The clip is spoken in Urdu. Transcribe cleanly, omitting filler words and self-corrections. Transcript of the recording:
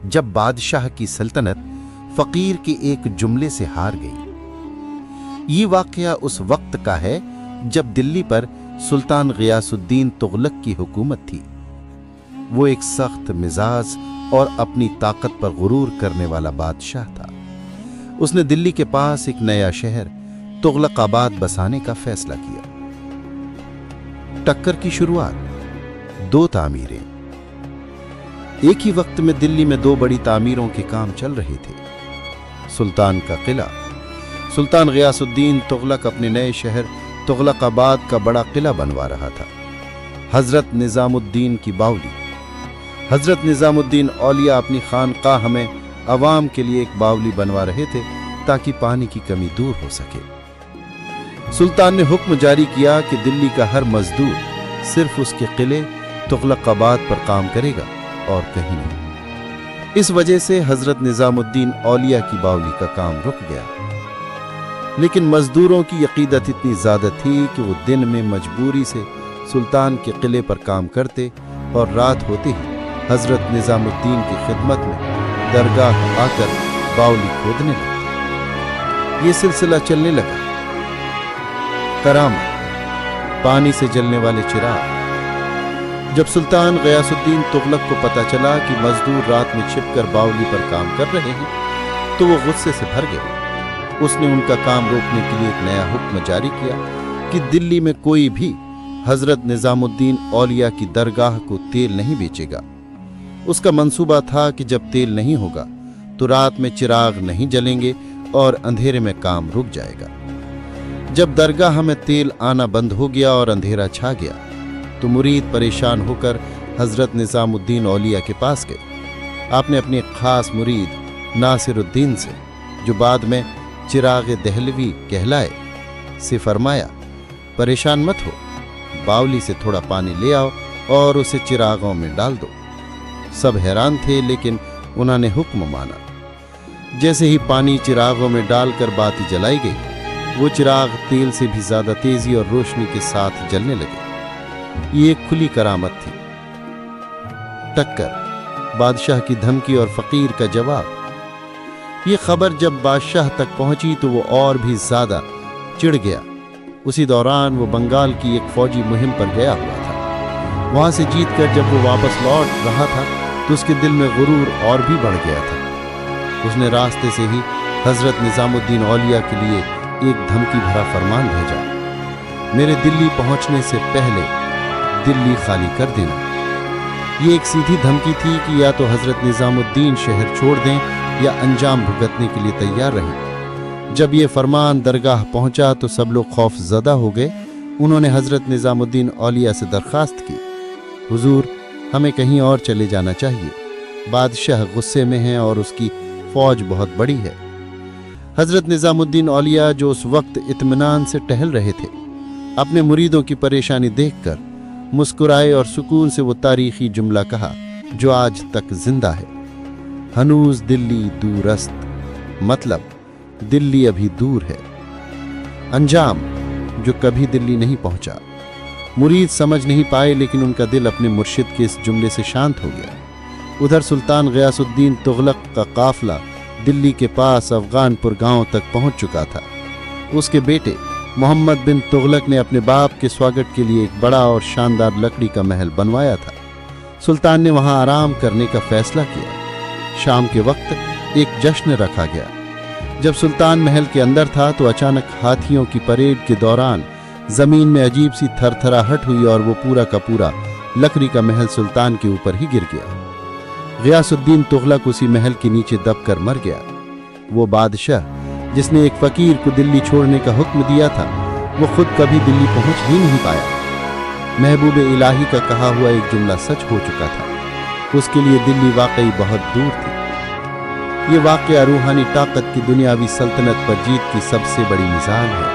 جب بادشاہ کی سلطنت فقیر کے ایک جملے سے ہار گئی۔ یہ واقعہ اس وقت کا ہے جب دلی پر سلطان غیاث الدین تغلق کی حکومت تھی۔ وہ ایک سخت مزاج اور اپنی طاقت پر غرور کرنے والا بادشاہ تھا۔ اس نے دلی کے پاس ایک نیا شہر تغلق آباد بسانے کا فیصلہ کیا۔ ٹکر کی شروعات، 2 تعمیریں۔ ایک ہی وقت میں دلی میں 2 بڑی تعمیروں کے کام چل رہے تھے۔ سلطان کا قلعہ۔ سلطان غیاث الدین تغلق اپنے نئے شہر تغلق آباد کا بڑا قلعہ بنوا رہا تھا۔ حضرت نظام الدین کی باولی۔ حضرت نظام الدین اولیاء اپنی خانقاہ میں عوام کے لیے ایک باولی بنوا رہے تھے تاکہ پانی کی کمی دور ہو سکے۔ سلطان نے حکم جاری کیا کہ دلی کا ہر مزدور صرف اس کے قلعے تغلق آباد پر کام کرے گا اور کہیں نہیں۔ اس وجہ سے حضرت نظام الدین اولیاء کی باولی کا کام رک گیا، لیکن مزدوروں کی عقیدت اتنی زیادہ تھی کہ وہ دن میں مجبوری سے سلطان کے قلعے پر کام کرتے اور رات ہوتے ہی حضرت نظام الدین کی خدمت میں درگاہ آ کر باولی کھودنے لگتے۔ یہ سلسلہ چلنے لگا۔ کرامت، پانی سے جلنے والے چراغ۔ جب سلطان غیاث الدین تغلق کو پتہ چلا کہ مزدور رات میں چھپ کر باولی پر کام کر رہے ہیں تو وہ غصے سے بھر گئے۔ اس نے ان کا کام روکنے کے لیے ایک نیا حکم جاری کیا کہ دلی میں کوئی بھی حضرت نظام الدین اولیاء کی درگاہ کو تیل نہیں بیچے گا۔ اس کا منصوبہ تھا کہ جب تیل نہیں ہوگا تو رات میں چراغ نہیں جلیں گے اور اندھیرے میں کام رک جائے گا۔ جب درگاہ میں تیل آنا بند ہو گیا اور اندھیرا چھا گیا تو مرید پریشان ہو کر حضرت نظام الدین اولیاء کے پاس گئے۔ آپ نے اپنے خاص مرید ناصر الدین سے، جو بعد میں چراغ دہلوی کہلائے، سے فرمایا، پریشان مت ہو، باولی سے تھوڑا پانی لے آؤ اور اسے چراغوں میں ڈال دو۔ سب حیران تھے لیکن انہوں نے حکم مانا۔ جیسے ہی پانی چراغوں میں ڈال کر باتی جلائی گئی، وہ چراغ تیل سے بھی زیادہ تیزی اور روشنی کے ساتھ جلنے لگے۔ یہ ایک کھلی کرامت تھی۔ ٹکر، بادشاہ کی دھمکی اور فقیر کا جواب۔ یہ خبر جب بادشاہ تک پہنچی تو وہ اور بھی زیادہ چڑ گیا۔ اسی دوران وہ بنگال کی ایک فوجی مہم پر گیا ہوا تھا۔ وہاں سے جیت کر جب وہ واپس لوٹ رہا تھا تو اس کے دل میں غرور اور بھی بڑھ گیا تھا۔ اس نے راستے سے ہی حضرت نظام الدین اولیاء کے لیے ایک دھمکی بھرا فرمان بھیجا، میرے دلی پہنچنے سے پہلے دلی خالی کر دینا۔ یہ ایک سیدھی دھمکی تھی کہ یا تو حضرت نظام الدین شہر چھوڑ دیں یا انجام بھگتنے کے لیے تیار رہیں۔ جب یہ فرمان درگاہ پہنچا تو سب لوگ خوف زدہ ہو گئے۔ انہوں نے حضرت نظام الدین اولیاء سے درخواست کی، حضور ہمیں کہیں اور چلے جانا چاہیے، بادشاہ غصے میں ہیں اور اس کی فوج بہت بڑی ہے۔ حضرت نظام الدین اولیاء جو اس وقت اطمینان سے ٹہل رہے تھے، اپنے مریدوں کی پریشانی دیکھ کر مسکرائے اور سکون سے وہ تاریخی جملہ کہا جو آج تک زندہ ہے، ہنوز دلی دور است، مطلب دلی ابھی دور ہے۔ انجام، جو کبھی دلی نہیں پہنچا۔ مرید سمجھ نہیں پائے لیکن ان کا دل اپنے مرشد کے اس جملے سے شانت ہو گیا۔ ادھر سلطان غیاث الدین تغلق کا قافلہ دلی کے پاس افغان پور گاؤں تک پہنچ چکا تھا۔ اس کے بیٹے محمد بن تغلق نے اپنے باپ کے سواگت کے لیے ایک بڑا اور شاندار لکڑی کا محل بنوایا تھا۔ سلطان نے وہاں آرام کرنے کا فیصلہ کیا۔ شام کے وقت ایک جشن رکھا گیا۔ جب سلطان محل کے اندر تھا تو اچانک ہاتھیوں کی پریڈ کے دوران زمین میں عجیب سی تھر تھراہٹ ہوئی اور وہ پورا کا پورا لکڑی کا محل سلطان کے اوپر ہی گر گیا۔ غیاث الدین تغلق اسی محل کے نیچے دب کر مر گیا۔ وہ بادشاہ جس نے ایک فقیر کو دلی چھوڑنے کا حکم دیا تھا، وہ خود کبھی دلی پہنچ ہی نہیں پایا۔ محبوب الہی کا کہا ہوا ایک جملہ سچ ہو چکا تھا، اس کے لیے دلی واقعی بہت دور تھی۔ یہ واقعہ روحانی طاقت کی دنیاوی سلطنت پر جیت کی سب سے بڑی مثال ہے۔